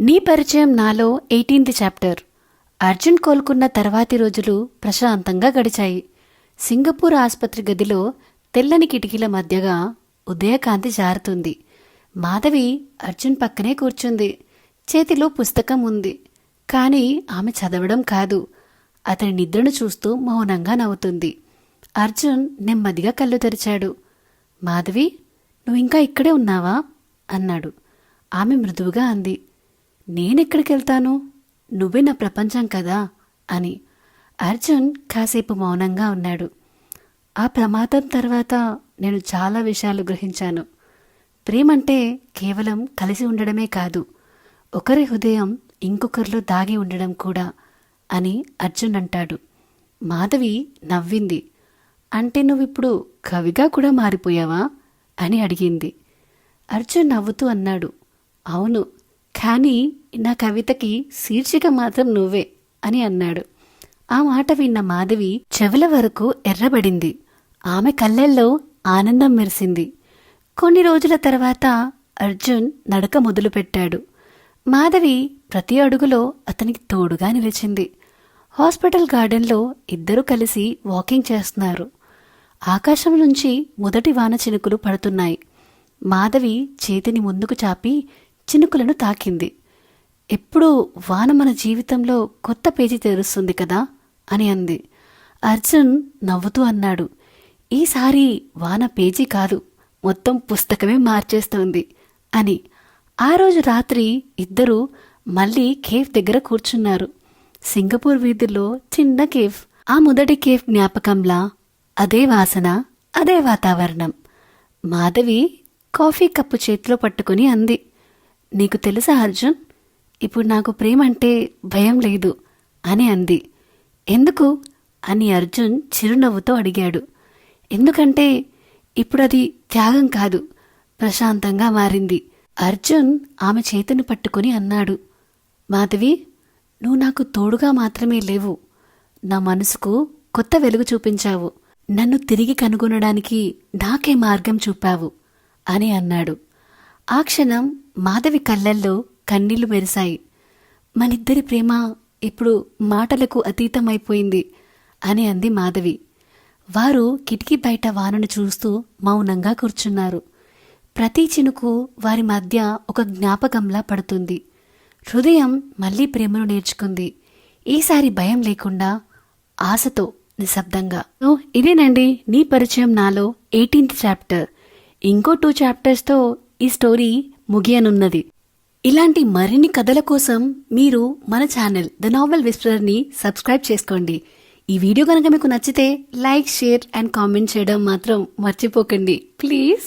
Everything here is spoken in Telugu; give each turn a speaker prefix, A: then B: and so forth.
A: నీ పరిచయం నాలో 18th చాప్టర్. అర్జున్ కోలుకున్న తర్వాతి రోజులు ప్రశాంతంగా గడిచాయి. సింగపూర్ ఆసుపత్రి గదిలో తెల్లని కిటికీల మధ్యగా ఉదయకాంతి జారుతుంది. మాధవి అర్జున్ పక్కనే కూర్చుంది. చేతిలో పుస్తకం ఉంది. కానీ ఆమె చదవడం కాదు, అతని నిద్రను చూస్తూ మౌనంగా నవ్వుతుంది. అర్జున్ నెమ్మదిగా కళ్ళు తెరిచాడు. మాధవి, నువ్వింకా ఇక్కడే ఉన్నావా అన్నాడు. ఆమె మృదువుగా అంది, నేనెక్కడికెళ్తాను, నువ్వే నా ప్రపంచం కదా అని. అర్జున్ కాసేపు మౌనంగా ఉన్నాడు. ఆ ప్రమాదం తర్వాత నేను చాలా విషయాలు గ్రహించాను. ప్రేమంటే కేవలం కలిసి ఉండడమే కాదు, ఒకరి హృదయం ఇంకొకరిలో దాగి ఉండడం కూడా అని అర్జున్ అంటాడు. మాధవి నవ్వింది. అంటే నువ్విప్పుడు కవిగా కూడా మారిపోయావా అని అడిగింది. అర్జున్ నవ్వుతూ అన్నాడు, అవును, కానీ నా కవితకి శీర్షిక మాత్రం నువ్వే అని అన్నాడు. ఆ మాట విన్న మాధవి చెవుల వరకు ఎర్రబడింది. ఆమె కళ్ళల్లో ఆనందం మెరిసింది. కొన్ని రోజుల తర్వాత అర్జున్ నడక మొదలుపెట్టాడు. మాధవి ప్రతి అడుగులో అతనికి తోడుగా నిలిచింది. హాస్పిటల్ గార్డెన్లో ఇద్దరూ కలిసి వాకింగ్ చేస్తున్నారు. ఆకాశం నుంచి మొదటి వాన చినుకులు పడుతున్నాయి. మాధవి చేతిని ముందుకు చాపి చినుకులను తాకింది. ఎప్పుడూ వాన మన జీవితంలో కొత్త పేజీ తెరుస్తుంది కదా అని అంది. అర్జున్ నవ్వుతూ అన్నాడు, ఈసారి వాన పేజీ కాదు, మొత్తం పుస్తకమే మార్చేస్తోంది అని. ఆ రోజు రాత్రి ఇద్దరూ మళ్ళీ కేఫ్ దగ్గర కూర్చున్నారు. సింగపూర్ వీధుల్లో చిన్న కేఫ్. ఆ మొదటి కేఫ్ జ్ఞాపకంలా అదే వాసన, అదే వాతావరణం. మాధవి కాఫీ కప్పు చేతిలో పట్టుకుని అంది, నీకు తెలుసా అర్జున్, ఇప్పుడు నాకు ప్రేమ అంటే భయం లేదు అని అంది. ఎందుకు అని అర్జున్ చిరునవ్వుతో అడిగాడు. ఎందుకంటే ఇప్పుడు అది త్యాగం కాదు, ప్రశాంతంగా మారింది. అర్జున్ ఆమె చేతిని పట్టుకుని అన్నాడు, మాధవి, నువ్వు నాకు తోడుగా మాత్రమే లేవు, నా మనసుకు కొత్త వెలుగు చూపించావు, నన్ను తిరిగి కనుగొనడానికి నాకే మార్గం చూపావు అని అన్నాడు. ఆ క్షణం మాధవి కళ్ళల్లో కన్నీళ్లు మెరిశాయి. మనిద్దరి ప్రేమ ఇప్పుడు మాటలకు అతీతమైపోయింది అని అంది మాధవి. వారు కిటికీ బయట వానను చూస్తూ మౌనంగా కూర్చున్నారు. ప్రతి చినుకు వారి మధ్య ఒక జ్ఞాపకంలా పడుతుంది. హృదయం మళ్లీ ప్రేమను నేర్చుకుంది. ఈసారి భయం లేకుండా, ఆశతో, నిశ్శబ్దంగా. ఇదేనండి నీ పరిచయం నాలో 18th చాప్టర్. ఇంకో 2 చాప్టర్స్తో ఈ స్టోరీ ముగియనున్నది. ఇలాంటి మరిన్ని కథల కోసం మీరు మన ఛానల్ ద నావెల్ విస్పరర్ని సబ్స్క్రైబ్ చేసుకోండి. ఈ వీడియో కనుక మీకు నచ్చితే లైక్, షేర్ అండ్ కామెంట్ చేయడం మాత్రం మర్చిపోకండి ప్లీజ్.